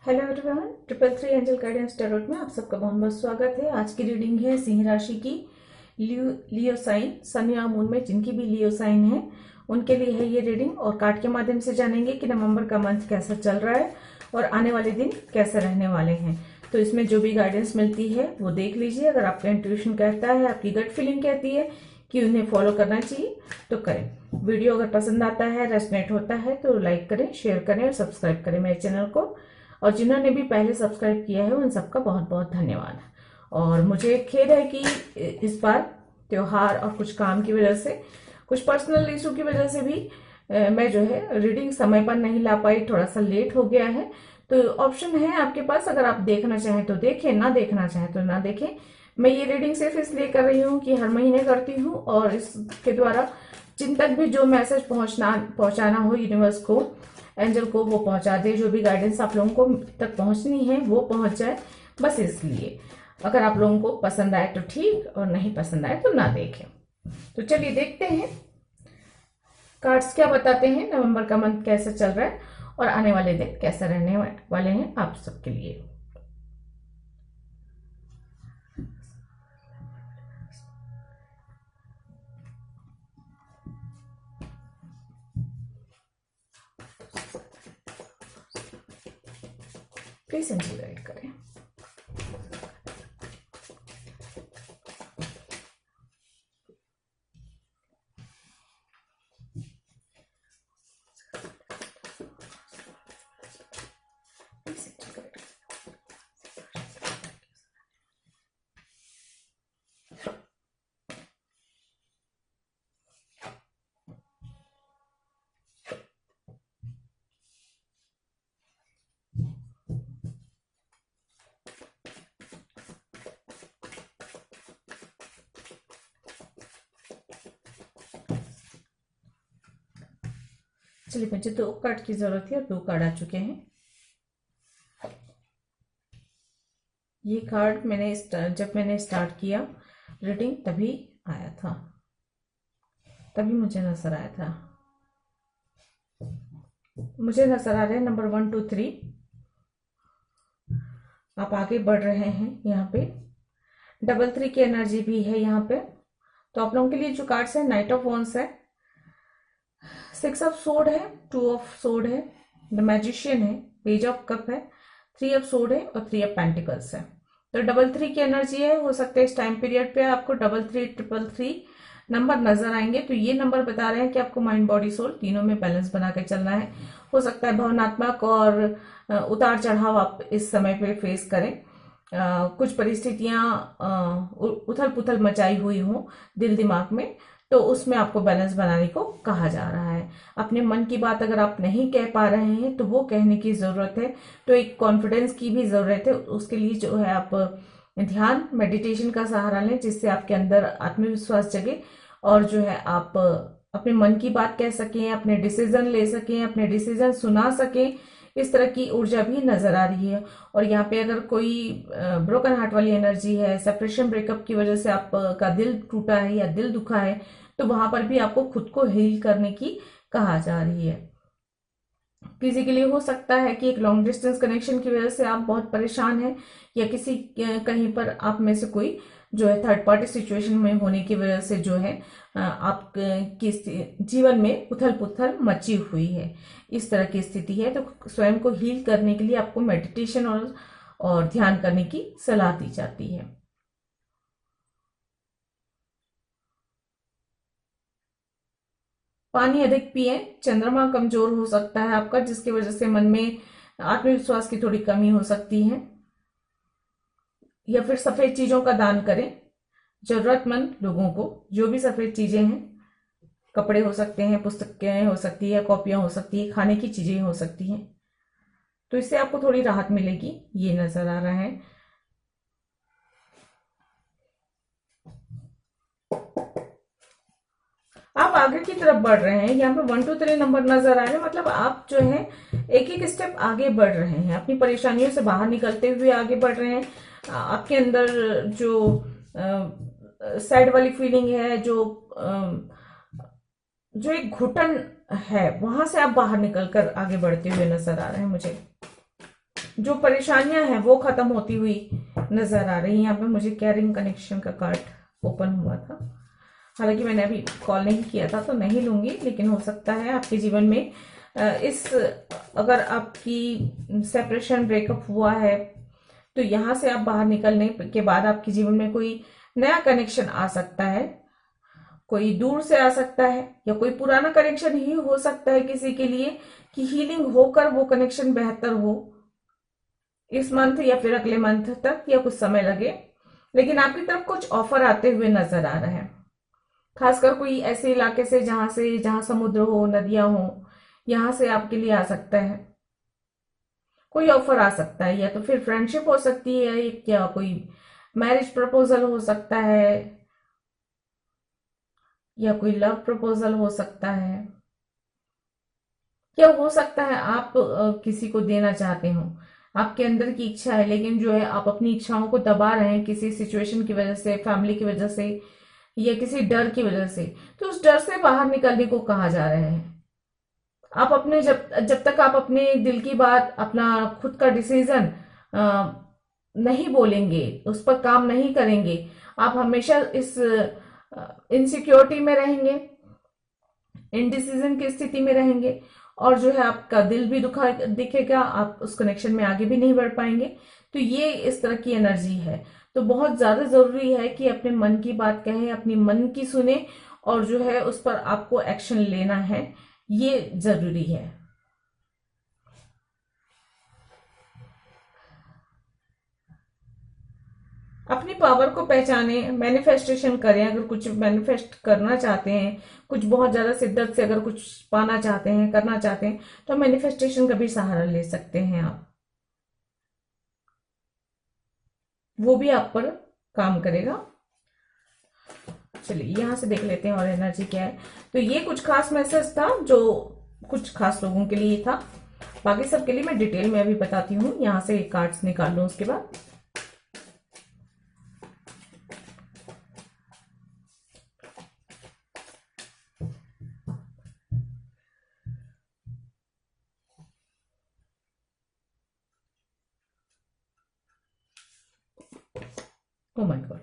Hello everyone, 333 angel guidance tarot में आप सबका बहुत बहुत स्वागत है। आज की रीडिंग है सिंह राशि की। लियो साइन, सन या मून में जिनकी भी लियो साइन है उनके लिए है ये रीडिंग। और कार्ड के माध्यम से जानेंगे कि नवंबर का मंथ कैसा चल रहा है और आने वाले दिन कैसे रहने वाले हैं। तो इसमें जो भी गाइडेंस मिलती है वो देख लीजिए। अगर आपका इंट्यूशन कहता है, आपकी गट फीलिंग कहती है कि उन्हें फॉलो करना चाहिए तो करें। वीडियो अगर पसंद आता है, रेजोनेट होता है तो लाइक करें, शेयर करें और सब्सक्राइब करें मेरे चैनल को। और जिन्होंने भी पहले सब्सक्राइब किया है उन सबका बहुत बहुत धन्यवाद। और मुझे खेद है कि इस बार त्योहार और कुछ काम की वजह से, कुछ पर्सनल इशू की वजह से भी मैं जो है रीडिंग समय पर नहीं ला पाई, थोड़ा सा लेट हो गया है। तो ऑप्शन है आपके पास, अगर आप देखना चाहें तो देखें, ना देखना चाहें तो ना देखें। मैं ये रीडिंग सिर्फ इसलिए कर रही हूँ कि हर महीने करती हूँ और इसके द्वारा जिन तक भी जो मैसेज पहुंचाना हो यूनिवर्स को, एंजल को, वो पहुंचा दे। जो भी गाइडेंस आप लोगों को तक पहुंचनी है वो पहुंच जाए, बस इसलिए। अगर आप लोगों को पसंद आए तो ठीक, और नहीं पसंद आए तो ना देखें। तो चलिए देखते हैं कार्ड्स क्या बताते हैं, नवंबर का मंथ कैसा चल रहा है और आने वाले दिन कैसे रहने वाले हैं आप सबके लिए। प्लीज एंजल गाइड करें। चलिए, मुझे 2 कार्ड की जरूरत थी और 2 कार्ड आ चुके हैं। ये कार्ड जब मैंने स्टार्ट किया रीडिंग तभी आया था, तभी मुझे नजर आया था। मुझे नजर आ रहे हैं नंबर 1 2 3। आप आगे बढ़ रहे हैं। यहाँ पे 3 की एनर्जी भी है यहाँ पे। तो आप लोगों के लिए जो कार्ड्स है, नाइट ऑफ वॉन्ड्स है, 6 ऑफ सोर्ड है, 2 ऑफ सोर्ड है, द मैजिशियन है, पेज ऑफ कप है, 3 ऑफ सोर्ड है और 3 ऑफ पेंटिकल्स है। तो 3 की एनर्जी है। हो सकता है इस टाइम पीरियड पे आपको 3 नंबर नजर आएंगे। तो ये नंबर बता रहे हैं कि आपको माइंड बॉडी सोल तीनों में बैलेंस बना के चलना है। हो सकता है भावनात्मक और उतार चढ़ाव आप इस समय पे फेस करें। कुछ परिस्थितियां उथल पुथल मचाई हुई हो दिल दिमाग में, तो उसमें आपको बैलेंस बनाने को कहा जा रहा है। अपने मन की बात अगर आप नहीं कह पा रहे हैं तो वो कहने की जरूरत है। तो एक कॉन्फिडेंस की भी जरूरत है। उसके लिए जो है आप ध्यान, मेडिटेशन का सहारा लें, जिससे आपके अंदर आत्मविश्वास जगे और जो है आप अपने मन की बात कह सकें, अपने डिसीजन ले सकें, अपने डिसीजन सुना सकें। इस तरह की ऊर्जा भी नजर आ रही है। और यहाँ पे अगर कोई ब्रोकन हार्ट वाली एनर्जी है, सेपरेशन ब्रेकअप की वजह से आपका दिल टूटा है या दिल दुखा है, तो वहां पर भी आपको खुद को हील करने की कहा जा रही है। किसी के लिए हो सकता है कि एक लॉन्ग डिस्टेंस कनेक्शन की वजह से आप बहुत परेशान हैं, या किसी कहीं पर आप में से कोई जो है थर्ड पार्टी सिचुएशन में होने की वजह से जो है आप की जीवन में उथल पुथल मची हुई है। इस तरह की स्थिति है। तो स्वयं को हील करने के लिए आपको मेडिटेशन और ध्यान करने की सलाह दी जाती है। पानी अधिक पिए। चंद्रमा कमजोर हो सकता है आपका, जिसकी वजह से मन में आत्मविश्वास की थोड़ी कमी हो सकती है। या फिर सफेद चीजों का दान करें जरूरतमंद लोगों को। जो भी सफेद चीजें हैं, कपड़े हो सकते हैं, पुस्तकें हो सकती है, कॉपियां हो सकती है, खाने की चीजें हो सकती हैं। तो इससे आपको थोड़ी राहत मिलेगी, ये नजर आ रहा है। आप आगे की तरफ बढ़ रहे हैं। यहाँ पे 1 2 3 नंबर नजर आ रहे हैं। मतलब आप जो है एक एक स्टेप आगे बढ़ रहे हैं, अपनी परेशानियों से बाहर निकलते हुए आगे बढ़ रहे हैं। आपके अंदर जो सैड वाली फीलिंग है, जो एक घुटन है, वहां से आप बाहर निकलकर आगे बढ़ते हुए नजर आ रहे हैं मुझे। जो परेशानियां हैं वो खत्म होती हुई नजर आ रही है। यहाँ पे मुझे कैरिंग कनेक्शन का कार्ड ओपन हुआ था, हालांकि मैंने अभी कॉल नहीं किया था तो नहीं लूंगी, लेकिन हो सकता है आपके जीवन में अगर आपकी सेपरेशन ब्रेकअप हुआ है तो यहाँ से आप बाहर निकलने के बाद आपके जीवन में कोई नया कनेक्शन आ सकता है, कोई दूर से आ सकता है, या कोई पुराना कनेक्शन ही हो सकता है किसी के लिए कि हीलिंग होकर वो कनेक्शन बेहतर हो इस मंथ या फिर अगले मंथ तक, या कुछ समय लगे, लेकिन आपकी तरफ कुछ ऑफर आते हुए नजर आ रहे हैं। खासकर कोई ऐसे इलाके से जहां समुद्र हो, नदियां हो, यहां से आपके लिए आ सकता है, कोई ऑफर आ सकता है, या तो फिर फ्रेंडशिप हो सकती है, या कोई मैरिज प्रपोजल हो सकता है, या कोई लव प्रपोजल हो सकता है, या हो सकता है आप किसी को देना चाहते हो, आपके अंदर की इच्छा है, लेकिन जो है आप अपनी इच्छाओं को दबा रहे हैं किसी सिचुएशन की वजह से, फैमिली की वजह से, या किसी डर की वजह से। तो उस डर से बाहर निकलने को कहा जा रहा है। आप अपने जब जब तक आप अपने दिल की बात, अपना खुद का डिसीजन नहीं बोलेंगे, उस पर काम नहीं करेंगे, आप हमेशा इस इनसिक्योरिटी में रहेंगे, इनडिसीजन की स्थिति में रहेंगे, और जो है आपका दिल भी दुखा दिखेगा, आप उस कनेक्शन में आगे भी नहीं बढ़ पाएंगे। तो ये इस तरह की एनर्जी है। तो बहुत ज्यादा जरूरी है कि अपने मन की बात कहें, अपनी मन की सुने, और जो है उस पर आपको एक्शन लेना है, ये जरूरी है। अपनी पावर को पहचाने, मैनिफेस्टेशन करें। अगर कुछ मैनिफेस्ट करना चाहते हैं, कुछ बहुत ज्यादा शिद्दत से अगर कुछ पाना चाहते हैं, करना चाहते हैं, तो मैनिफेस्टेशन का भी सहारा ले सकते हैं आप, वो भी आप पर काम करेगा। चलिए यहां से देख लेते हैं और एनर्जी क्या है। तो ये कुछ खास मैसेज था जो कुछ खास लोगों के लिए था, बाकी सबके लिए मैं डिटेल में अभी बताती हूँ। यहां से कार्ड्स निकाल लूं उसके बाद। ओ माय गॉड,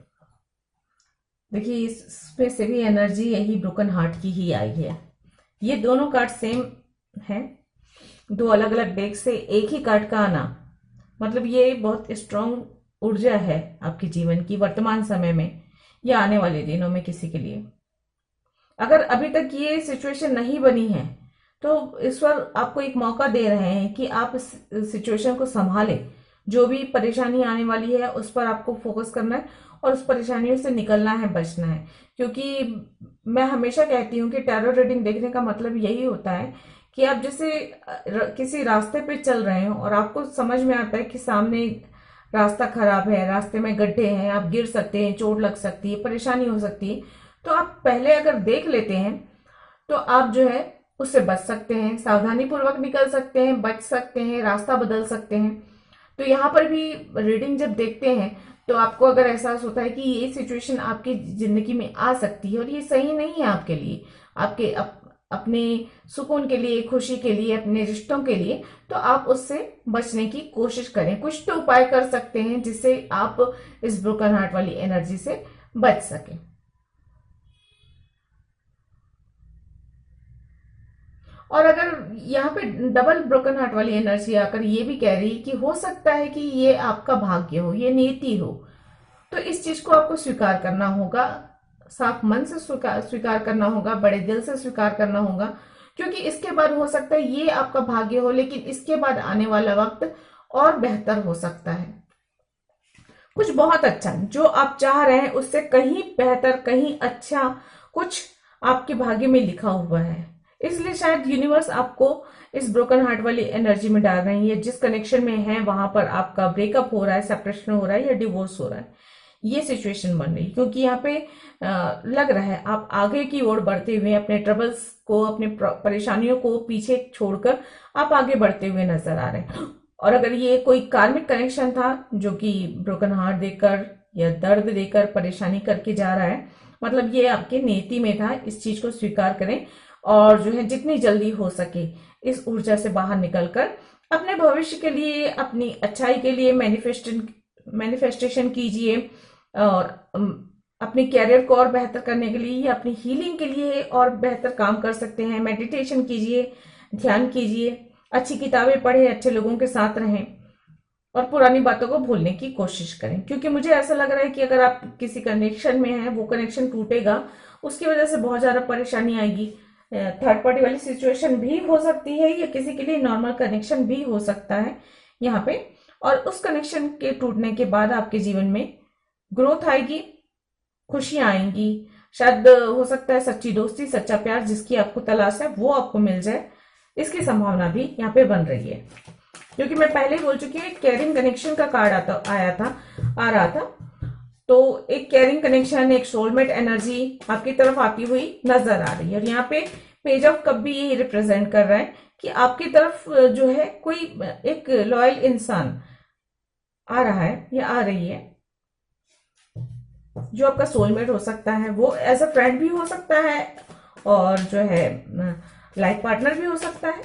देखिए इसमें से भी एनर्जी यही ब्रोकन हार्ट की ही आई है। ये दोनों कार्ड सेम हैं, दो अलग अलग डेक से एक ही कार्ड का आना, मतलब ये बहुत स्ट्रांग ऊर्जा है आपके जीवन की वर्तमान समय में या आने वाले दिनों में किसी के लिए। अगर अभी तक ये सिचुएशन नहीं बनी है तो ईश्वर आपको एक मौका दे रहे हैं कि आप इस सिचुएशन को संभालें। जो भी परेशानी आने वाली है उस पर आपको फोकस करना है और उस परेशानियों से निकलना है, बचना है। क्योंकि मैं हमेशा कहती हूँ कि टैरो रीडिंग देखने का मतलब यही होता है कि आप जैसे किसी रास्ते पे चल रहे हो और आपको समझ में आता है कि सामने रास्ता खराब है, रास्ते में गड्ढे हैं, आप गिर सकते हैं, चोट लग सकती है, परेशानी हो सकती है, तो आप पहले अगर देख लेते हैं तो आप जो है उससे बच सकते हैं, सावधानी पूर्वक निकल सकते हैं, बच सकते हैं, रास्ता बदल सकते हैं। तो यहाँ पर भी रीडिंग जब देखते हैं तो आपको अगर एहसास होता है कि ये सिचुएशन आपकी जिंदगी में आ सकती है और ये सही नहीं है आपके लिए, आपके अपने सुकून के लिए, खुशी के लिए, अपने रिश्तों के लिए, तो आप उससे बचने की कोशिश करें। कुछ तो उपाय कर सकते हैं जिससे आप इस ब्रोकन हार्ट वाली एनर्जी से बच सकें। और अगर यहाँ पे डबल ब्रोकन हार्ट वाली एनर्जी आकर ये भी कह रही कि हो सकता है कि ये आपका भाग्य हो, ये नियति हो, तो इस चीज को आपको स्वीकार करना होगा, साफ मन से स्वीकार करना होगा, बड़े दिल से स्वीकार करना होगा। क्योंकि इसके बाद हो सकता है ये आपका भाग्य हो, लेकिन इसके बाद आने वाला वक्त और बेहतर हो सकता है, कुछ बहुत अच्छा जो आप चाह रहे हैं उससे कहीं बेहतर, कहीं अच्छा कुछ आपके भाग्य में लिखा हुआ है। इसलिए शायद यूनिवर्स आपको इस ब्रोकन हार्ट वाली एनर्जी में डाल रही है। जिस कनेक्शन में है वहां पर आपका ब्रेकअप हो रहा है, सेपरेशन हो रहा है या डिवोर्स हो रहा है, ये सिचुएशन बन रही है। क्योंकि यहाँ पे लग रहा है आप आगे की ओर बढ़ते हुए, अपने ट्रबल्स को, अपने परेशानियों को पीछे छोड़कर आप आगे बढ़ते हुए नजर आ रहे हैं। और अगर ये कोई कार्मिक कनेक्शन था जो कि ब्रोकन हार्ट देकर या दर्द देकर परेशानी करके जा रहा है, मतलब ये आपके नियति में था, इस चीज को स्वीकार करें और जो है जितनी जल्दी हो सके इस ऊर्जा से बाहर निकलकर अपने भविष्य के लिए, अपनी अच्छाई के लिए मैनिफेस्टेशन कीजिए। और अपने कैरियर को और बेहतर करने के लिए, अपनी हीलिंग के लिए और बेहतर काम कर सकते हैं। मेडिटेशन कीजिए, ध्यान कीजिए, अच्छी किताबें पढ़ें, अच्छे लोगों के साथ रहें और पुरानी बातों को भूलने की कोशिश करें। क्योंकि मुझे ऐसा लग रहा है कि अगर आप किसी कनेक्शन में हैं, वो कनेक्शन टूटेगा, उसकी वजह से बहुत ज्यादा परेशानी आएगी। थर्ड पार्टी वाली सिचुएशन भी हो सकती है, या किसी के लिए नॉर्मल कनेक्शन भी हो सकता है यहाँ पे। और उस कनेक्शन के टूटने के बाद आपके जीवन में ग्रोथ आएगी, खुशियां आएंगी। शायद हो सकता है सच्ची दोस्ती, सच्चा प्यार जिसकी आपको तलाश है वो आपको मिल जाए, इसकी संभावना भी यहाँ पे बन रही है। क्योंकि मैं पहले ही बोल चुकी हूँ, कैरिंग कनेक्शन का कार्ड आ रहा था। तो एक कैरिंग कनेक्शन, एक सोलमेट एनर्जी आपकी तरफ आती हुई नजर आ रही है। और यहाँ पे पेज ऑफ कप भी यही रिप्रेजेंट कर रहा है कि आपकी तरफ जो है कोई एक लॉयल इंसान आ रहा है या आ रही है, जो आपका सोलमेट हो सकता है। वो एज अ फ्रेंड भी हो सकता है और जो है लाइफ पार्टनर भी हो सकता है।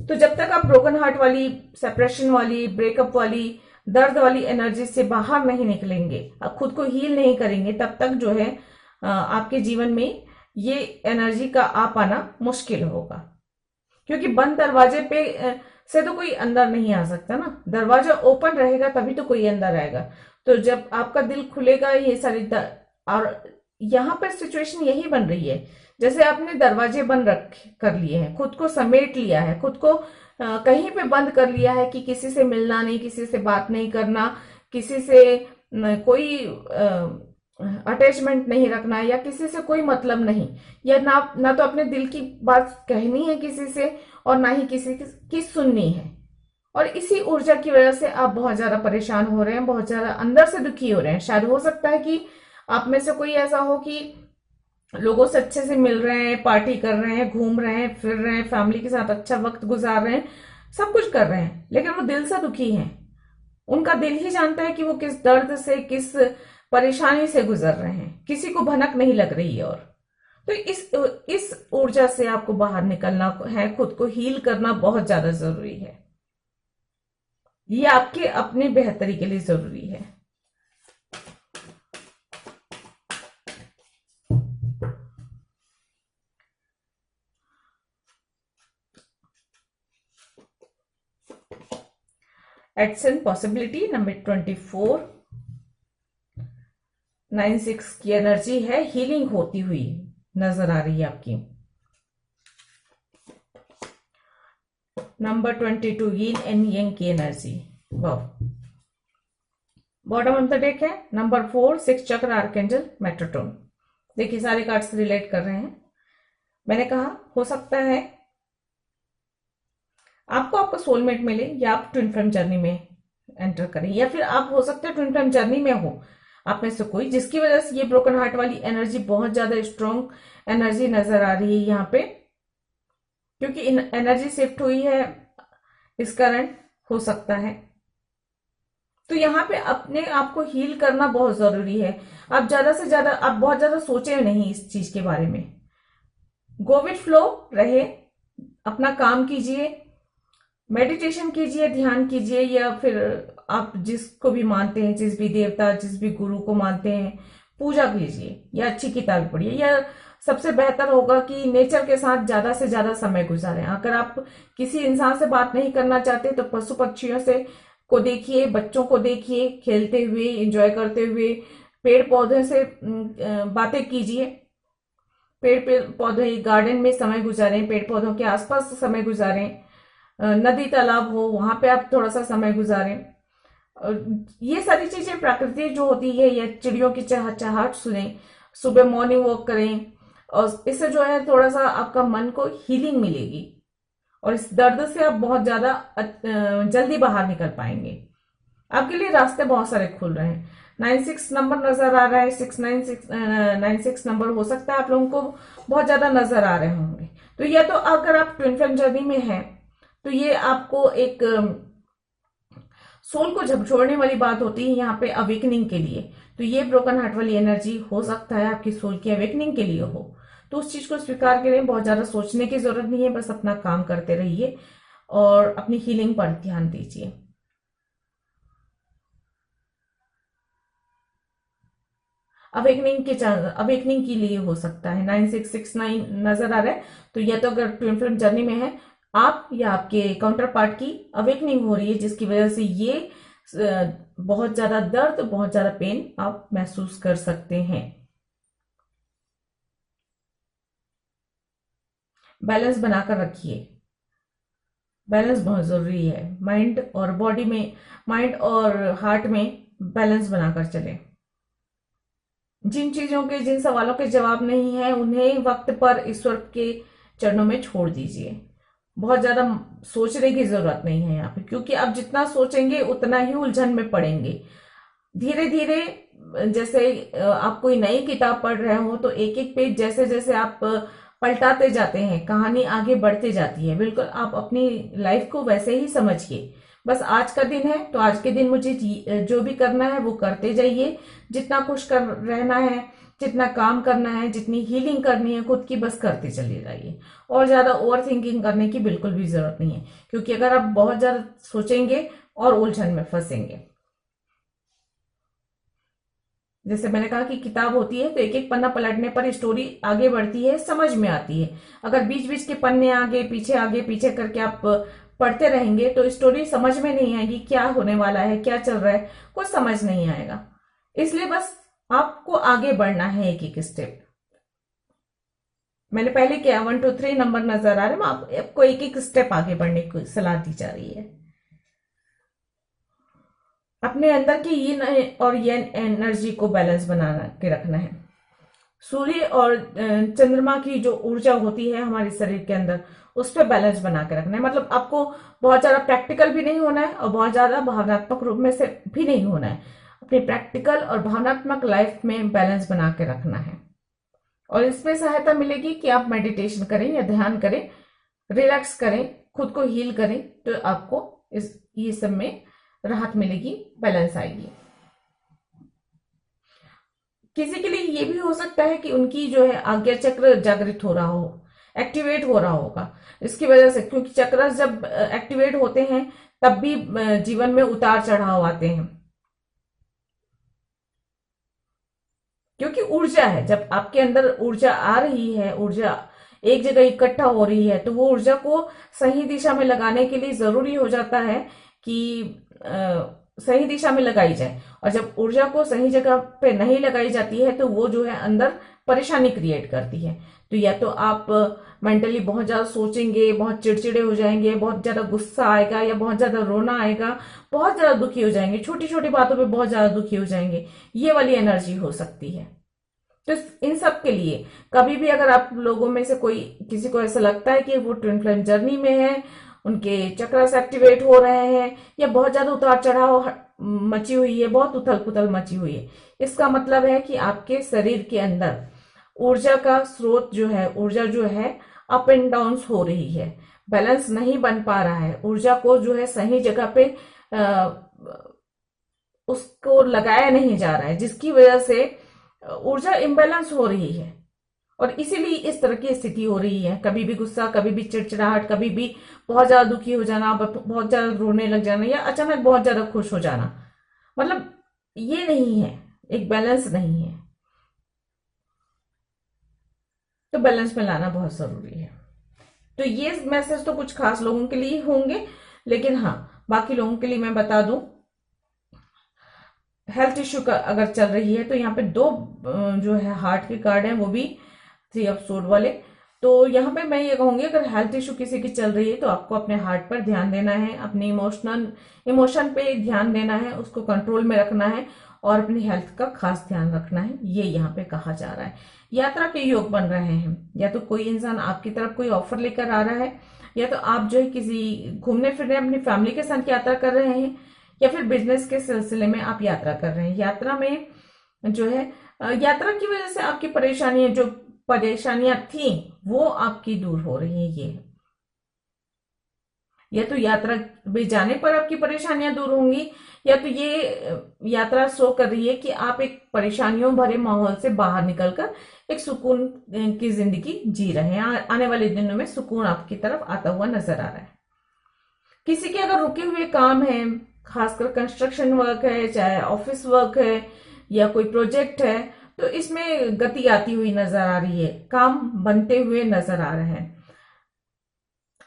तो जब तक आप ब्रोकन हार्ट वाली, सेपरेशन वाली, ब्रेकअप वाली, दर्द वाली एनर्जी से बाहर नहीं निकलेंगे, आप खुद को हील नहीं करेंगे, तब तक जो है आपके जीवन में ये एनर्जी का आ पाना मुश्किल होगा। क्योंकि बंद दरवाजे पे से तो कोई अंदर नहीं आ सकता ना। दरवाजा ओपन रहेगा तभी तो कोई अंदर आएगा। तो जब आपका दिल खुलेगा, ये सारी और यहाँ पर सिचुएशन यही बन रही है, जैसे आपने दरवाजे बंद कर लिए हैं, खुद को समेट लिया है, खुद को कहीं पे बंद कर लिया है कि किसी से मिलना नहीं, किसी से बात नहीं करना, किसी से कोई अटैचमेंट नहीं रखना, या किसी से कोई मतलब नहीं, या ना तो अपने दिल की बात कहनी है किसी से, और ना ही किसी की सुननी है। और इसी ऊर्जा की वजह से आप बहुत ज्यादा परेशान हो रहे हैं, बहुत ज्यादा अंदर से दुखी हो रहे हैं। शायद हो सकता है कि आप में से कोई ऐसा हो कि लोगों से अच्छे से मिल रहे हैं, पार्टी कर रहे हैं, घूम रहे हैं, फिर रहे हैं, फैमिली के साथ अच्छा वक्त गुजार रहे हैं, सब कुछ कर रहे हैं, लेकिन वो दिल से दुखी हैं। उनका दिल ही जानता है कि वो किस दर्द से, किस परेशानी से गुजर रहे हैं, किसी को भनक नहीं लग रही है। और तो इस ऊर्जा से आपको बाहर निकलना है, खुद को हील करना बहुत ज्यादा जरूरी है। ये आपके अपने बेहतरी के लिए जरूरी है। एडसन पॉसिबिलिटी नंबर 24, 9-6 की एनर्जी है, हीलिंग होती हुई नजर आ रही है आपकी। नंबर 22, यीन एंड यंग की एनर्जी। वाह। बॉटम ऑफ द डेक है नंबर 4, 6 चक्र आर्कएंजल मेट्रोटोन। देखिए सारे कार्ड्स रिलेट कर रहे हैं। मैंने कहा हो सकता है आपको आपका सोलमेट मिले, या आप ट्विन फ्लेम जर्नी में एंटर करें, या फिर आप हो सकते हैं ट्विन फ्लेम जर्नी में हो आप में से कोई, जिसकी वजह से ये ब्रोकन हार्ट वाली एनर्जी बहुत ज्यादा स्ट्रॉन्ग एनर्जी नजर आ रही है यहाँ पे। क्योंकि एनर्जी शिफ्ट हुई है, इस कारण हो सकता है। तो यहाँ पे अपने आप को हील करना बहुत जरूरी है। आप ज्यादा से ज्यादा, आप बहुत ज्यादा सोचे नहीं इस चीज के बारे में। गो विथ फ्लो रहे, अपना काम कीजिए, मेडिटेशन कीजिए, ध्यान कीजिए, या फिर आप जिसको भी मानते हैं, जिस भी देवता, जिस भी गुरु को मानते हैं, पूजा कीजिए, या अच्छी किताब पढ़िए, या सबसे बेहतर होगा कि नेचर के साथ ज्यादा से ज्यादा समय गुजारें। अगर आप किसी इंसान से बात नहीं करना चाहते तो पशु पक्षियों से को देखिए, बच्चों को देखिए खेलते हुए, एंजॉय करते हुए, पेड़ पौधे से बातें कीजिए, पेड़ पौधे गार्डन में समय गुजारें, पेड़ पौधों के आसपास समय गुजारें, नदी तालाब हो वहां पे आप थोड़ा सा समय गुजारें। ये सारी चीजें प्रकृति जो होती है, या चिड़ियों की चहचहाहट सुने, सुबह मॉर्निंग वॉक करें, और इससे जो है थोड़ा सा आपका मन को हीलिंग मिलेगी, और इस दर्द से आप बहुत ज्यादा जल्दी बाहर निकल पाएंगे। आपके लिए रास्ते बहुत सारे खुल रहे हैं। 9-6 नंबर नजर आ रहा है, 6-9-6 नंबर हो सकता है आप लोगों को बहुत ज्यादा नजर आ रहे होंगे। तो या तो अगर आप ट्विन फ्लेम जर्नी में हैं तो ये आपको एक सोल को झकझोरने वाली बात होती है यहाँ पे अवेकनिंग के लिए। तो ये ब्रोकन हार्ट वाली एनर्जी हो सकता है आपकी सोल की अवेकनिंग के लिए हो। तो उस चीज को स्वीकार करें। बहुत ज्यादा सोचने की जरूरत नहीं है, बस अपना काम करते रहिए और अपनी हीलिंग पर ध्यान दीजिए। अवेकनिंग के लिए हो सकता है 9669 नजर आ रहा है, तो या तो अगर ट्विन फ्लेम जर्नी में है आप या आपके काउंटर पार्ट की अवेकनिंग हो रही है, जिसकी वजह से ये बहुत ज्यादा दर्द, बहुत ज्यादा पेन आप महसूस कर सकते हैं। बैलेंस बनाकर रखिए, बैलेंस बहुत जरूरी है। माइंड और हार्ट में बैलेंस बनाकर चले। जिन सवालों के जवाब नहीं है उन्हें वक्त पर ईश्वर के चरणों में छोड़ दीजिए। बहुत ज्यादा सोचने की जरूरत नहीं है यहाँ पे, क्योंकि आप जितना सोचेंगे उतना ही उलझन में पड़ेंगे। धीरे धीरे, जैसे आप कोई नई किताब पढ़ रहे हो तो एक एक पेज जैसे जैसे आप पलटाते जाते हैं, कहानी आगे बढ़ती जाती है। बिल्कुल आप अपनी लाइफ को वैसे ही समझिए। बस आज का दिन है तो आज के दिन मुझे जो भी करना है वो करते जाइए। जितना खुश कर रहना है, जितना काम करना है, जितनी हीलिंग करनी है खुद की, बस करते चले जाइए। और ज्यादा ओवर थिंकिंग करने की बिल्कुल भी जरूरत नहीं है, क्योंकि अगर आप बहुत ज्यादा सोचेंगे और उलझन में फंसेंगे। जैसे मैंने कहा कि किताब होती है तो एक एक पन्ना पलटने पर स्टोरी आगे बढ़ती है, समझ में आती है। अगर बीच बीच के पन्ने आगे पीछे करके आप पढ़ते रहेंगे तो स्टोरी समझ में नहीं आएगी, क्या होने वाला है, क्या चल रहा है, कुछ समझ नहीं आएगा। इसलिए बस आपको आगे बढ़ना है एक एक स्टेप। मैंने पहले किया 1 2 3 नंबर नजर आ रहे हैं, आपको एक एक स्टेप आगे बढ़ने की सलाह दी जा रही है। अपने अंदर की यिन और यन एनर्जी को बैलेंस बना के रखना है। सूर्य और चंद्रमा की जो ऊर्जा होती है हमारे शरीर के अंदर, उस पर बैलेंस बना के रखना है। मतलब आपको बहुत ज्यादा प्रैक्टिकल भी नहीं होना है और बहुत ज्यादा भावनात्मक रूप में से भी नहीं होना है। अपनी प्रैक्टिकल और भावनात्मक लाइफ में बैलेंस बना के रखना है। और इसमें सहायता मिलेगी कि आप मेडिटेशन करें या ध्यान करें, रिलैक्स करें, खुद को हील करें, तो आपको ये सब में राहत मिलेगी, बैलेंस आएगी। किसी के लिए ये भी हो सकता है कि उनकी जो है आज्ञा चक्र जागृत हो रहा हो, एक्टिवेट हो रहा होगा। इसकी वजह से, क्योंकि चक्र जब एक्टिवेट होते हैं तब भी जीवन में उतार चढ़ाव आते हैं, क्योंकि ऊर्जा है। जब आपके अंदर ऊर्जा आ रही है, ऊर्जा एक जगह इकट्ठा हो रही है, तो वो ऊर्जा को सही दिशा में लगाने के लिए जरूरी हो जाता है कि सही दिशा में लगाई जाए। और जब ऊर्जा को सही जगह पे नहीं लगाई जाती है तो वो जो है अंदर परेशानी क्रिएट करती है। तो या तो आप मेंटली बहुत ज्यादा सोचेंगे, बहुत चिड़चिड़े हो जाएंगे, बहुत ज्यादा गुस्सा आएगा या बहुत ज्यादा रोना आएगा, बहुत ज्यादा दुखी हो जाएंगे, छोटी छोटी बातों पे बहुत ज्यादा दुखी हो जाएंगे, ये वाली एनर्जी हो सकती है। तो इन सब के लिए कभी भी अगर आप लोगों में से कोई किसी को ऐसा लगता है कि वो ट्विन फ्लेम जर्नी में है, उनके चक्रस एक्टिवेट हो रहे हैं या बहुत ज्यादा उतार चढ़ाव मची हुई है, बहुत उथल पुथल मची हुई है, इसका मतलब है कि आपके शरीर के अंदर ऊर्जा का स्रोत जो है, ऊर्जा जो है अप एंड डाउन हो रही है, बैलेंस नहीं बन पा रहा है। ऊर्जा को जो है सही जगह पे उसको लगाया नहीं जा रहा है, जिसकी वजह से ऊर्जा इम्बैलेंस हो रही है और इसीलिए इस तरह की स्थिति हो रही है। कभी भी गुस्सा, कभी भी चिड़चिड़ाहट, कभी भी बहुत ज्यादा दुखी हो जाना, बहुत ज्यादा रोने लग जाना या अचानक बहुत ज्यादा खुश हो जाना, मतलब ये नहीं है, एक बैलेंस नहीं है। तो बैलेंस में लाना बहुत जरूरी है। तो ये मैसेज तो कुछ खास लोगों के लिए होंगे, लेकिन हाँ, बाकी लोगों के लिए मैं बता दूं, हेल्थ इश्यू का अगर चल रही है तो यहाँ पे दो जो है हार्ट के कार्ड हैं, वो भी 3 ऑफ सोर्ड वाले। तो यहाँ पे मैं ये कहूंगी, अगर हेल्थ इश्यू किसी की चल रही है तो आपको अपने हार्ट पर ध्यान देना है, अपने इमोशन पे ध्यान देना है, उसको कंट्रोल में रखना है और अपनी हेल्थ का खास ध्यान रखना है, ये यहाँ पे कहा जा रहा है। यात्रा के योग बन रहे हैं, या तो कोई इंसान आपकी तरफ कोई ऑफर लेकर आ रहा है, या तो आप जो है किसी घूमने फिरने अपनी फैमिली के साथ यात्रा कर रहे हैं, या फिर बिजनेस के सिलसिले में आप यात्रा कर रहे हैं। यात्रा में जो है, यात्रा की वजह से आपकी जो परेशानियां थी वो आपकी दूर हो रही है। ये या तो यात्रा में जाने पर आपकी परेशानियां दूर होंगी, या तो ये यात्रा शो कर रही है कि आप एक परेशानियों भरे माहौल से बाहर निकलकर एक सुकून की जिंदगी जी रहे हैं। आने वाले दिनों में सुकून आपकी तरफ आता हुआ नजर आ रहा है। किसी के अगर रुके हुए काम है, खासकर कंस्ट्रक्शन वर्क है, चाहे ऑफिस वर्क है या कोई प्रोजेक्ट है, तो इसमें गति आती हुई नजर आ रही है, काम बनते हुए नजर आ रहे हैं।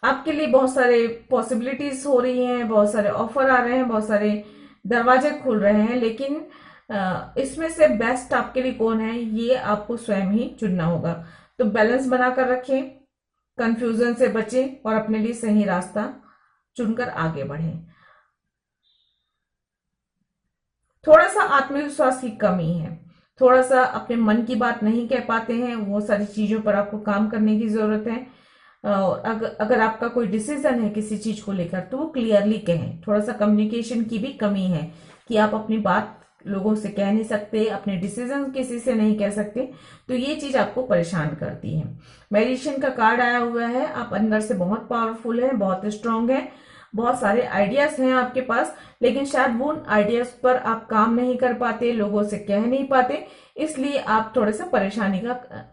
आपके लिए बहुत सारे पॉसिबिलिटीज हो रही हैं, बहुत सारे ऑफर आ रहे हैं, बहुत सारे दरवाजे खुल रहे हैं, लेकिन इसमें से बेस्ट आपके लिए कौन है ये आपको स्वयं ही चुनना होगा। तो बैलेंस बनाकर रखें, कंफ्यूजन से बचें और अपने लिए सही रास्ता चुनकर आगे बढ़ें। थोड़ा सा आत्मविश्वास की कमी है, थोड़ा सा अपने मन की बात नहीं कह पाते हैं, वो सारी चीजों पर आपको काम करने की जरूरत है। अगर आपका कोई डिसीजन है किसी चीज को लेकर तो वो क्लियरली कहें। थोड़ा सा कम्युनिकेशन की भी कमी है कि आप अपनी बात लोगों से कह नहीं सकते, अपने डिसीजन किसी से नहीं कह सकते, तो ये चीज आपको परेशान करती है। मैजिशियन का कार्ड आया हुआ है, आप अंदर से बहुत पावरफुल है, बहुत स्ट्रांग है, बहुत सारे आइडियाज हैं आपके पास, लेकिन शायद वो आइडियाज पर आप काम नहीं कर पाते, लोगों से कह नहीं पाते, इसलिए आप थोड़े से परेशानी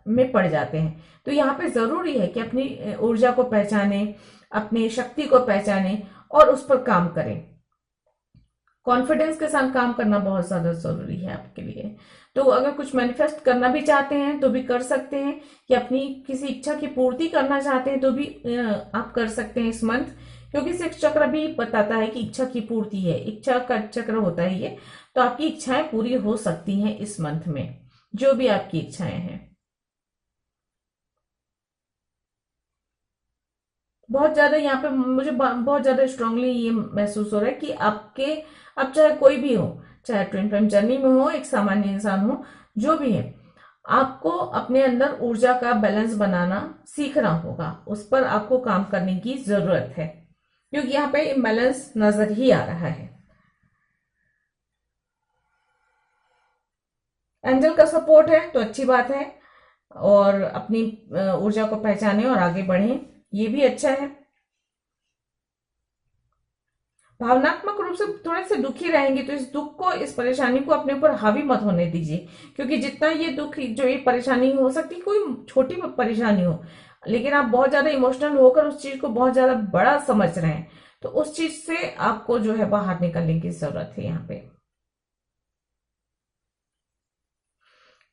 में पड़ जाते हैं। तो यहाँ पे जरूरी है कि अपनी ऊर्जा को पहचाने, अपनी शक्ति को पहचाने और उस पर काम करें। कॉन्फिडेंस के साथ काम करना बहुत ज्यादा जरूरी है आपके लिए। तो अगर कुछ मैनिफेस्ट करना भी चाहते हैं तो भी कर सकते हैं, कि अपनी किसी इच्छा की पूर्ति करना चाहते हैं तो भी आप कर सकते हैं इस मंथ, क्योंकि सिक्स चक्र भी बताता है कि इच्छा की पूर्ति है, इच्छा का चक्र होता है ये। तो आपकी इच्छाएं पूरी हो सकती हैं इस मंथ में, जो भी आपकी इच्छाएं हैं। बहुत ज्यादा यहाँ पे मुझे बहुत ज्यादा स्ट्रांगली ये महसूस हो रहा है कि आपके, अब चाहे कोई भी हो, चाहे ट्विन फ्लेम जर्नी में हो, एक सामान्य इंसान हो, जो भी है, आपको अपने अंदर ऊर्जा का बैलेंस बनाना सीखना होगा, उस पर आपको काम करने की जरूरत है, क्योंकि यहाँ पे इम्बैलेंस नजर ही आ रहा है। एंजल का सपोर्ट है तो अच्छी बात है, और अपनी ऊर्जा को पहचाने और आगे बढ़ें, ये भी अच्छा है। भावनात्मक रूप से थोड़े से दुखी रहेंगे तो इस दुख को, इस परेशानी को अपने ऊपर हावी मत होने दीजिए, क्योंकि जितना ये दुख, जो ये परेशानी हो सकती, कोई छोटी परेशानी हो, लेकिन आप बहुत ज्यादा इमोशनल होकर उस चीज को बहुत ज्यादा बड़ा समझ रहे हैं, तो उस चीज से आपको जो है बाहर निकलने की जरूरत है। यहाँ पे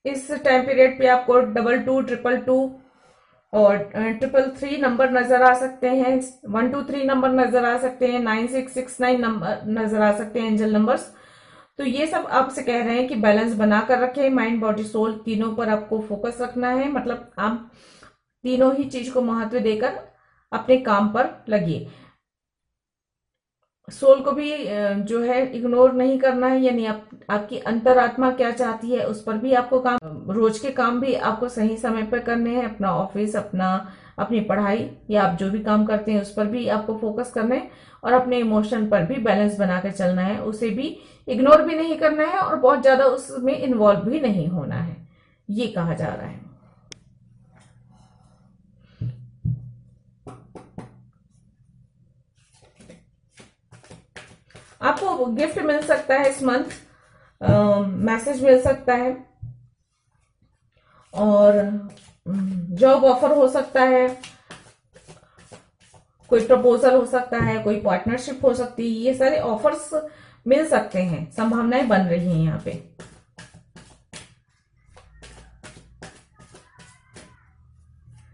इस टाइम पीरियड पे आपको 22, 222 और 333 नंबर नजर आ सकते हैं, 123 नंबर नजर आ सकते हैं, 9669 नंबर नजर आ सकते हैं एंजल नंबर्स। तो ये सब आपसे कह रहे हैं कि बैलेंस बनाकर रखें, माइंड बॉडी सोल तीनों पर आपको फोकस रखना है, मतलब आप तीनों ही चीज को महत्व देकर अपने काम पर लगिए। सोल को भी जो है इग्नोर नहीं करना है, यानी आपकी अंतरात्मा क्या चाहती है उस पर भी आपको काम, रोज के काम भी आपको सही समय पर करने हैं, अपना ऑफिस, अपनी पढ़ाई या आप जो भी काम करते हैं उस पर भी आपको फोकस करना है, और अपने इमोशन पर भी बैलेंस बना के चलना है, उसे भी इग्नोर भी नहीं करना है और बहुत ज्यादा उसमें इन्वॉल्व भी नहीं होना है, ये कहा जा रहा है। आपको गिफ्ट मिल सकता है इस मंथ, मैसेज मिल सकता है, और जॉब ऑफर हो सकता है, कोई प्रपोजल हो सकता है, कोई पार्टनरशिप हो सकती है, ये सारे ऑफर्स मिल सकते हैं, संभावनाएं बन रही हैं यहाँ पे।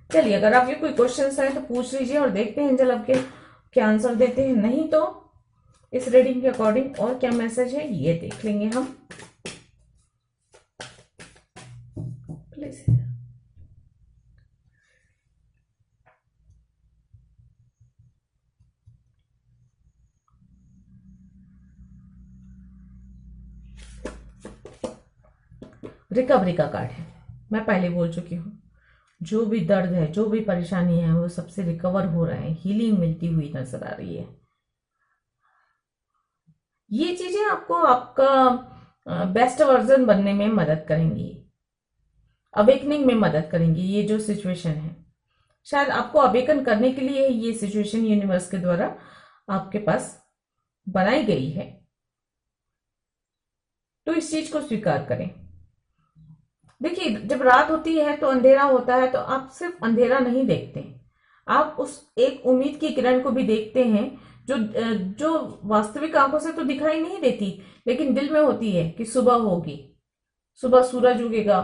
चलिए, अगर आपके कोई क्वेश्चंस हैं तो पूछ लीजिए और देखते हैं एंजल आपके क्या आंसर देते हैं, नहीं तो इस रीडिंग के अकॉर्डिंग और क्या मैसेज है ये देख लेंगे हम। प्लीज रिकवरी का कार्ड है, मैं पहले बोल चुकी हूँ, जो भी दर्द है, जो भी परेशानी है, वो सबसे रिकवर हो रहे हैं, हीलिंग मिलती हुई नजर आ रही है। ये चीजें आपको आपका बेस्ट वर्जन बनने में मदद करेंगी, अवेकनिंग में मदद करेंगी। ये जो सिचुएशन है, शायद आपको अवेकन करने के लिए ये सिचुएशन यूनिवर्स के द्वारा आपके पास बनाई गई है। तो इस चीज को स्वीकार करें। देखिए, जब रात होती है तो अंधेरा होता है, तो आप सिर्फ अंधेरा नहीं देखते, आप उस एक उम्मीद की किरण को भी देखते हैं, जो वास्तविक आंखों से तो दिखाई नहीं देती, लेकिन दिल में होती है कि सुबह होगी, सुबह सूरज उगेगा,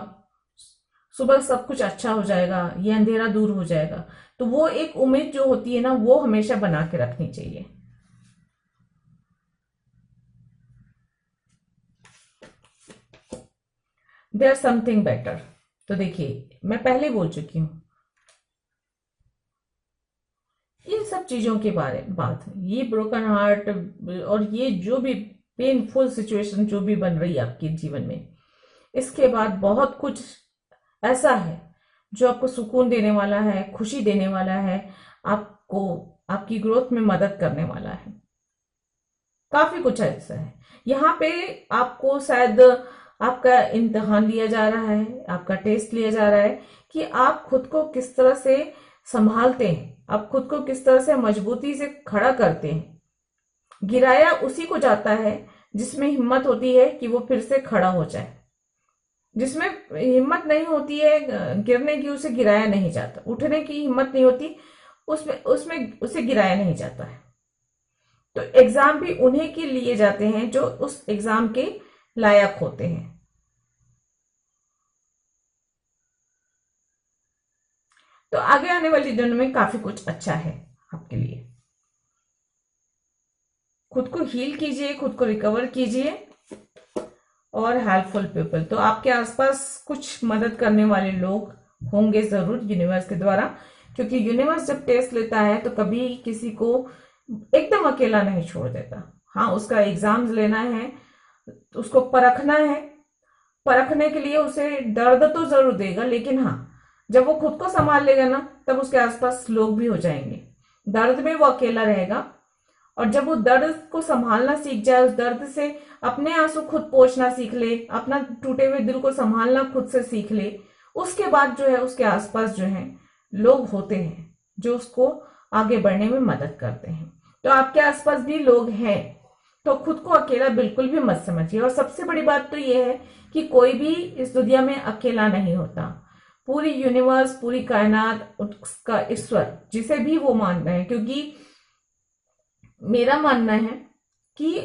सुबह सब कुछ अच्छा हो जाएगा, ये अंधेरा दूर हो जाएगा। तो वो एक उम्मीद जो होती है ना, वो हमेशा बना के रखनी चाहिए। There something better. तो देखिए, मैं पहले बोल चुकी हूं इन सब चीजों के बारे में, बात ये ब्रोकन हार्ट और ये जो भी पेनफुल सिचुएशन जो भी बन रही है आपके जीवन में, इसके बाद बहुत कुछ ऐसा है जो आपको सुकून देने वाला है, खुशी देने वाला है, आपको आपकी ग्रोथ में मदद करने वाला है। काफी कुछ ऐसा है यहाँ पे। आपको शायद आपका इम्तिहान लिया जा रहा है, आपका टेस्ट लिया जा रहा है कि आप खुद को किस तरह से संभालते हैं, आप खुद को किस तरह से मजबूती से खड़ा करते हैं। गिराया उसी को जाता है जिसमें हिम्मत होती है कि वो फिर से खड़ा हो जाए। जिसमें हिम्मत नहीं होती है गिरने की, उसे गिराया नहीं जाता। उठने की हिम्मत नहीं होती, उसमें उसमें उसे गिराया नहीं जाता है। तो एग्जाम भी उन्हीं के लिए जाते हैं जो उस एग्जाम के लायक होते हैं। तो आगे आने वाली दिनों में काफी कुछ अच्छा है आपके लिए। खुद को हील कीजिए, खुद को रिकवर कीजिए। और हेल्पफुल पीपल, तो आपके आसपास कुछ मदद करने वाले लोग होंगे जरूर यूनिवर्स के द्वारा, क्योंकि यूनिवर्स जब टेस्ट लेता है तो कभी किसी को एकदम अकेला नहीं छोड़ देता। हाँ, उसका एग्जाम्स लेना है, उसको परखना है, परखने के लिए उसे दर्द तो जरूर देगा, लेकिन हाँ, जब वो खुद को संभाल लेगा ना, तब उसके आसपास लोग भी हो जाएंगे। दर्द में वो अकेला रहेगा, और जब वो दर्द को संभालना सीख जाए, उस दर्द से अपने आंसू खुद पोंछना सीख ले, अपना टूटे हुए दिल को संभालना खुद से सीख ले, उसके बाद जो है उसके आसपास जो है लोग होते हैं जो उसको आगे बढ़ने में मदद करते हैं। तो आपके आसपास भी लोग हैं, तो खुद को अकेला बिल्कुल भी मत समझिए। और सबसे बड़ी बात तो ये है कि कोई भी इस दुनिया में अकेला नहीं होता। पूरी यूनिवर्स, पूरी कायनात, उसका ईश्वर, जिसे भी वो मान रहे हैं, क्योंकि मेरा मानना है कि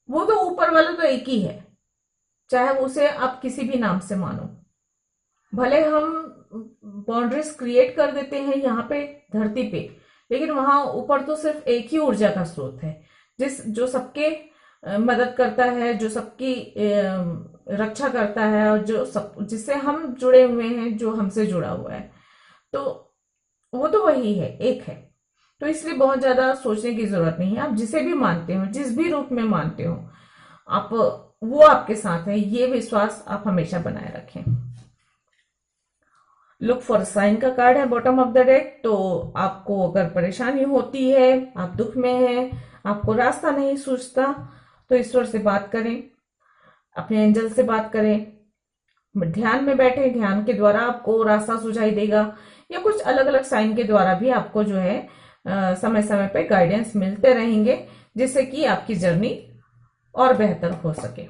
वो तो ऊपर वाला तो एक ही है, चाहे उसे आप किसी भी नाम से मानो। भले हम बाउंड्रीज क्रिएट कर देते हैं यहाँ पे धरती पे, लेकिन वहां ऊपर तो सिर्फ एक ही ऊर्जा का स्रोत है, जो सबके मदद करता है, जो सबकी रक्षा करता है, और जो सब जिससे हम जुड़े हुए हैं, जो हमसे जुड़ा हुआ है, तो वो तो वही है, एक है। तो इसलिए बहुत ज्यादा सोचने की जरूरत नहीं है। आप जिसे भी मानते हो, जिस भी रूप में मानते हो, आप वो आपके साथ है, ये विश्वास आप हमेशा बनाए रखें। लुक फॉर साइन का कार्ड है बॉटम ऑफ द डेक। तो आपको अगर परेशानी होती है, आप दुख में हैं, आपको रास्ता नहीं सूझता, तो ईश्वर से बात करें, अपने एंजल से बात करें, ध्यान में बैठे, ध्यान के द्वारा आपको रास्ता सुझाई देगा, या कुछ अलग अलग साइन के द्वारा भी आपको जो है समय समय पे गाइडेंस मिलते रहेंगे, जिससे कि आपकी जर्नी और बेहतर हो सके।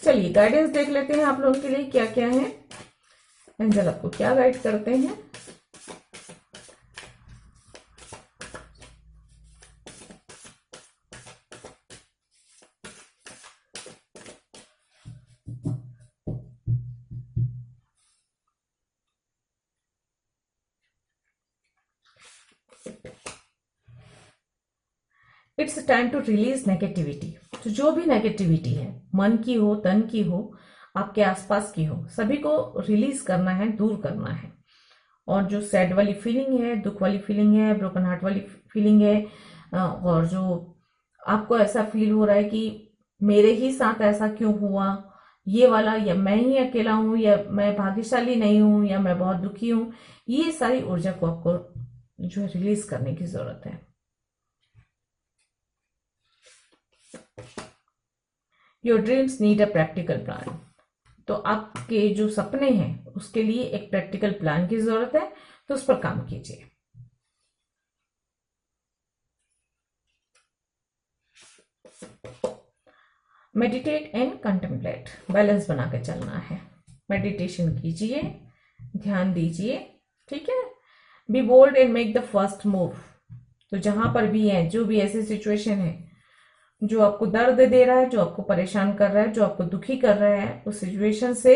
चलिए गाइडेंस देख लेते हैं आप लोगों के लिए क्या क्या है, एंजल आपको क्या गाइड करते हैं। It's time to release negativity. तो जो भी नेगेटिविटी है, मन की हो, तन की हो, आपके आसपास की हो, सभी को रिलीज करना है, दूर करना है। और जो सैड वाली फीलिंग है, दुख वाली फीलिंग है, ब्रोकन हार्ट वाली फीलिंग है, और जो आपको ऐसा फील हो रहा है कि मेरे ही साथ ऐसा क्यों हुआ, ये वाला, या मैं ही अकेला हूं, या मैं भाग्यशाली नहीं हूं, या मैं बहुत दुखी हूं, ये सारी ऊर्जा को आपको जो है रिलीज करने की जरूरत है। Your dreams need a practical plan. तो आपके जो सपने हैं उसके लिए एक प्रैक्टिकल प्लान की जरूरत है, तो उस पर काम कीजिए। मेडिटेट एंड कंटेम्पलेट, बैलेंस बना के चलना है। मेडिटेशन कीजिए, ध्यान दीजिए, ठीक है। Be bold and make the first move. तो जहां पर भी है, जो भी ऐसी सिचुएशन है जो आपको दर्द दे रहा है, जो आपको परेशान कर रहा है, जो आपको दुखी कर रहा है, उस सिचुएशन से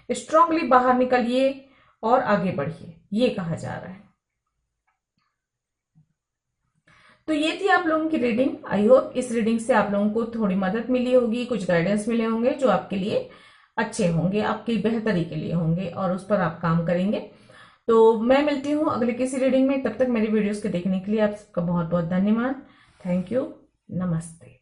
स्ट्रांगली बाहर निकलिए और आगे बढ़िए, ये कहा जा रहा है। तो ये थी आप लोगों की रीडिंग। आई होप इस रीडिंग से आप लोगों को थोड़ी मदद मिली होगी, कुछ गाइडेंस मिले होंगे जो आपके लिए अच्छे होंगे, आपकी बेहतरी के लिए होंगे और उस पर आप काम करेंगे। तो मैं मिलती हूँ अगले किसी रीडिंग में। तब तक मेरी वीडियोस के देखने के लिए आप सबका बहुत बहुत धन्यवाद। Thank you. नमस्ते।